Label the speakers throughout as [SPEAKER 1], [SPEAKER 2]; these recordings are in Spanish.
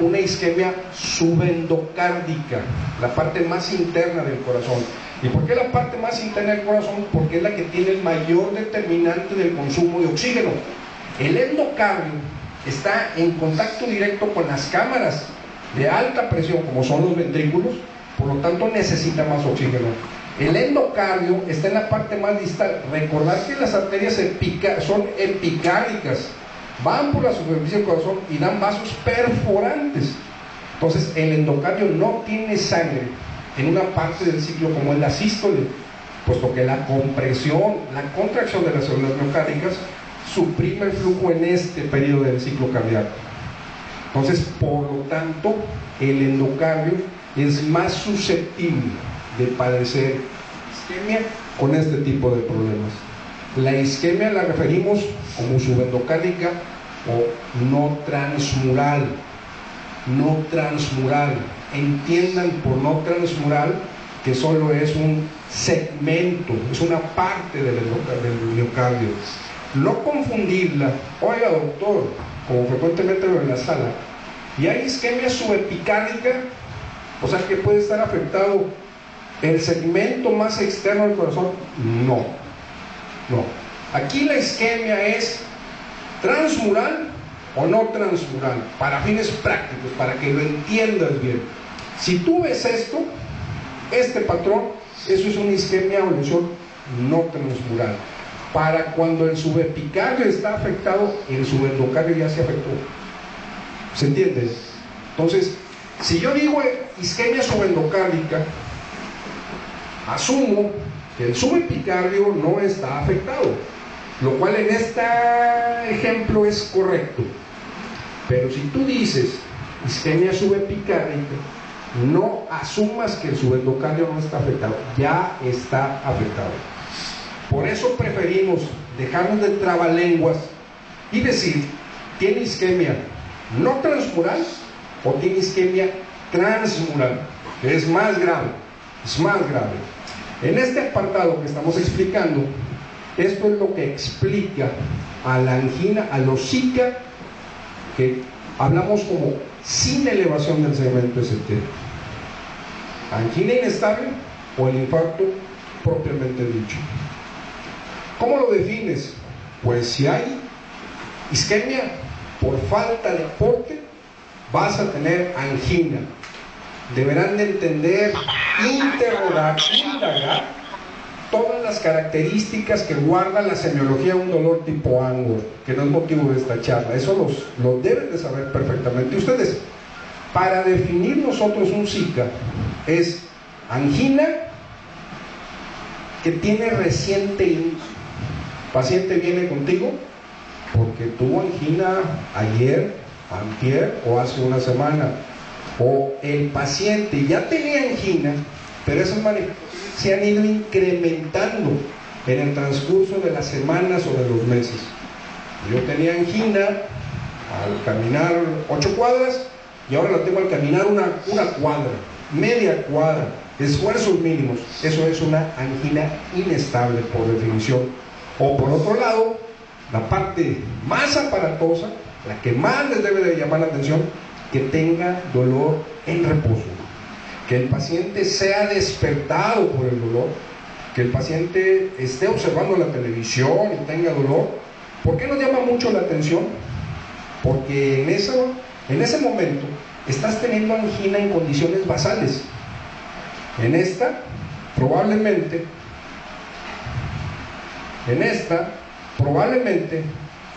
[SPEAKER 1] una isquemia subendocárdica, la parte más interna del corazón. ¿Y por qué la parte más interna del corazón? Porque es la que tiene el mayor determinante del consumo de oxígeno. El endocardio está en contacto directo con las cámaras de alta presión, como son los ventrículos, por lo tanto necesita más oxígeno. El endocardio está en la parte más distal. Recordar que las arterias son epicárdicas, van por la superficie del corazón y dan vasos perforantes. Entonces el endocardio no tiene sangre en una parte del ciclo como es la sístole, puesto que la compresión, la contracción de las células miocárdicas suprime el flujo en este periodo del ciclo cardíaco. Entonces, por lo tanto, el endocardio es más susceptible de padecer isquemia con este tipo de problemas. La isquemia la referimos como subendocárdica o no transmural. No transmural. Entiendan por no transmural que solo es un segmento, es una parte del miocardio. No confundirla. Oiga, doctor, como frecuentemente veo en la sala, y hay isquemia subepicárdica, o sea que puede estar afectado el segmento más externo del corazón. No, no. Aquí la isquemia es transmural o no transmural, para fines prácticos, para que lo entiendas bien. Si tú ves esto, este patrón, eso es una isquemia o lesión no transmural. Para cuando el subepicardio está afectado, el subendocardio ya se afectó. ¿Se entiende? Entonces, si yo digo isquemia subendocárdica, asumo que el subepicardio no está afectado, lo cual en este ejemplo es correcto. Pero si tú dices isquemia subepicárdica, no asumas que el subendocardio no está afectado, ya está afectado. Por eso preferimos dejarnos de trabalenguas y decir, ¿tiene isquemia no transmural o tiene isquemia transmural? Que es más grave, es más grave. En este apartado que estamos explicando, esto es lo que explica a la angina, a los SICA, que hablamos como sin elevación del segmento ST. Angina inestable o el infarto propiamente dicho. ¿Cómo lo defines? Pues si hay isquemia por falta de aporte, vas a tener angina. Deberán de entender, interrogar, indagar todas las características que guarda la semiología de un dolor tipo Angor, que no es motivo de esta charla. Eso lo deben de saber perfectamente. Ustedes, para definir nosotros un SICA, es angina que tiene reciente inicio. Paciente viene contigo porque tuvo angina ayer, antier o hace una semana, o el paciente ya tenía angina, pero esas manifestaciones se han ido incrementando en el transcurso de las semanas o de los meses. Yo tenía angina al caminar 8 cuadras y ahora la tengo al caminar una cuadra, media cuadra, esfuerzos mínimos. Eso es una angina inestable por definición. O por otro lado, la parte más aparatosa, la que más les debe de llamar la atención, que tenga dolor en reposo, que el paciente sea despertado por el dolor, que el paciente esté observando la televisión y tenga dolor. ¿Por qué nos llama mucho la atención? Porque en ese momento estás teniendo angina en condiciones basales. En esta probablemente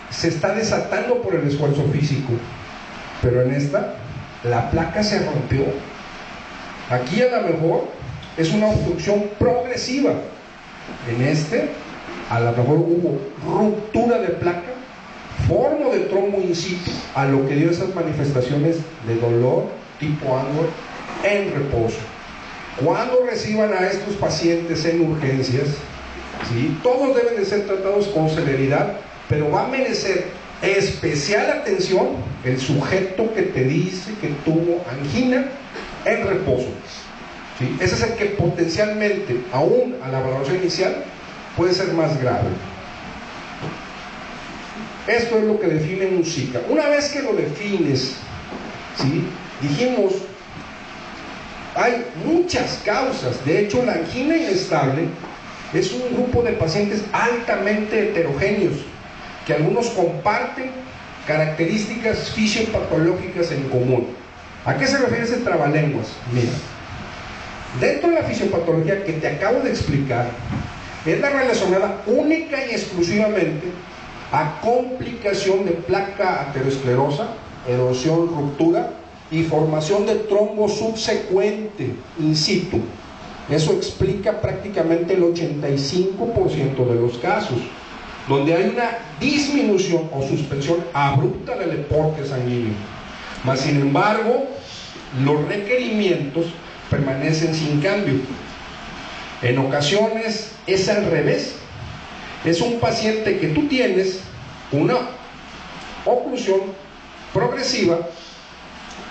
[SPEAKER 1] se está desatando por el esfuerzo físico, pero en esta la placa se rompió. Aquí a lo mejor es una obstrucción progresiva, en a lo mejor hubo ruptura de placa, forma de trombo in situ, a lo que dio esas manifestaciones de dolor tipo Angor en reposo. Cuando reciban a estos pacientes en urgencias, ¿sí?, todos deben de ser tratados con celeridad, pero va a merecer especial atención el sujeto que te dice que tuvo angina en reposo, ¿sí? Ese es el que potencialmente, aún a la valoración inicial, puede ser más grave. Esto es lo que define un SICA. Una vez que lo defines, ¿sí? Dijimos, hay muchas causas. De hecho, la angina inestable es un grupo de pacientes altamente heterogéneos, que algunos comparten características fisiopatológicas en común. ¿A qué se refiere ese trabalenguas? Mira, dentro de la fisiopatología que te acabo de explicar, es la relacionada única y exclusivamente a complicación de placa aterosclerosa, erosión, ruptura y formación de trombo subsecuente in situ. Eso explica prácticamente el 85% de los casos, donde hay una disminución o suspensión abrupta del aporte sanguíneo. Mas, sin embargo, los requerimientos permanecen sin cambio. En ocasiones es al revés. Es un paciente que tú tienes una oclusión progresiva,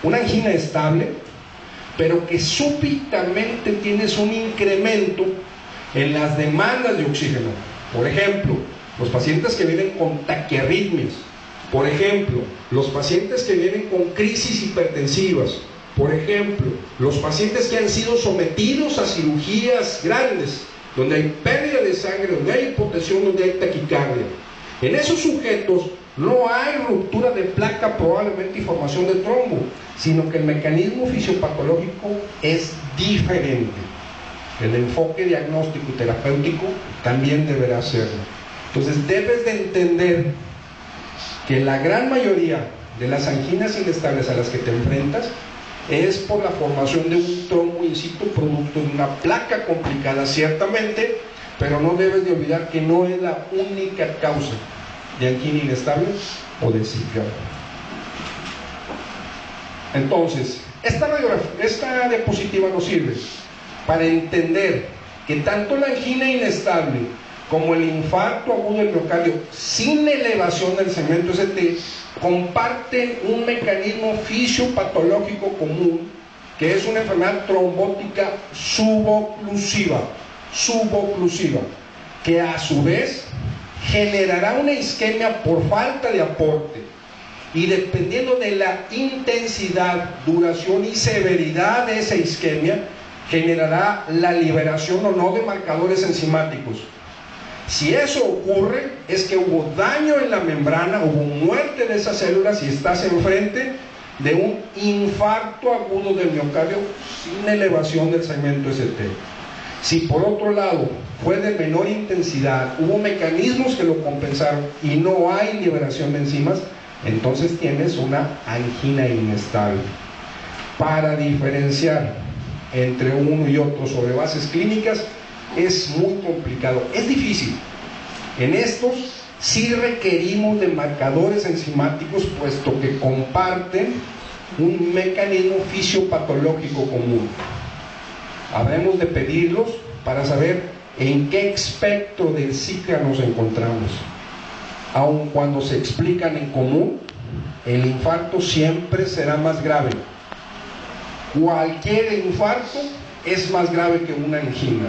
[SPEAKER 1] una angina estable, pero que súbitamente tienes un incremento en las demandas de oxígeno. Por ejemplo, los pacientes que vienen con taquiarritmias, por ejemplo, los pacientes que vienen con crisis hipertensivas, por ejemplo, los pacientes que han sido sometidos a cirugías grandes, donde hay pérdida de sangre, donde hay hipotensión, donde hay taquicardia. En esos sujetos no hay ruptura de placa probablemente y formación de trombo, sino que el mecanismo fisiopatológico es diferente. El enfoque diagnóstico y terapéutico también deberá serlo. Entonces debes de entender que la gran mayoría de las anginas inestables a las que te enfrentas es por la formación de un trombo in situ producto de una placa complicada, ciertamente, pero no debes de olvidar que no es la única causa de angina inestable o de CPR. Entonces, esta diapositiva nos sirve para entender que tanto la angina inestable como el infarto agudo del miocardio sin elevación del segmento ST comparten un mecanismo fisiopatológico común, que es una enfermedad trombótica suboclusiva, que a su vez generará una isquemia por falta de aporte, y dependiendo de la intensidad, duración y severidad de esa isquemia, generará la liberación o no de marcadores enzimáticos. Si eso ocurre, es que hubo daño en la membrana, hubo muerte de esas células y estás enfrente de un infarto agudo del miocardio sin elevación del segmento ST. Si por otro lado fue de menor intensidad, hubo mecanismos que lo compensaron y no hay liberación de enzimas, entonces tienes una angina inestable. Para diferenciar entre uno y otro sobre bases clínicas es muy complicado, es difícil. En estos sí requerimos de marcadores enzimáticos, puesto que comparten un mecanismo fisiopatológico común. Habremos de pedirlos para saber en qué espectro del ciclo nos encontramos. Aun cuando se explican en común, el infarto siempre será más grave. Cualquier infarto es más grave que una angina.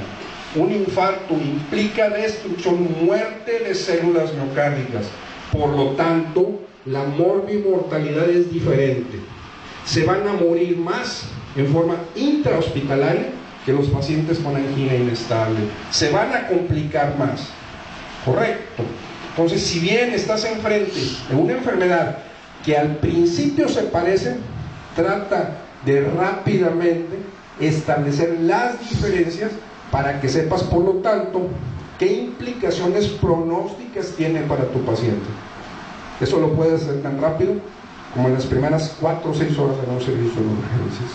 [SPEAKER 1] Un infarto implica destrucción, muerte de células miocárdicas. Por lo tanto, la morbimortalidad es diferente. Se van a morir más en forma intrahospitalaria que los pacientes con angina inestable. Se van a complicar más. Correcto. Entonces, si bien estás enfrente de una enfermedad que al principio se parece, trata de rápidamente establecer las diferencias para que sepas, por lo tanto, qué implicaciones pronósticas tiene para tu paciente. Eso lo puedes hacer tan rápido como en las primeras 4 o 6 horas de un servicio de urgencias.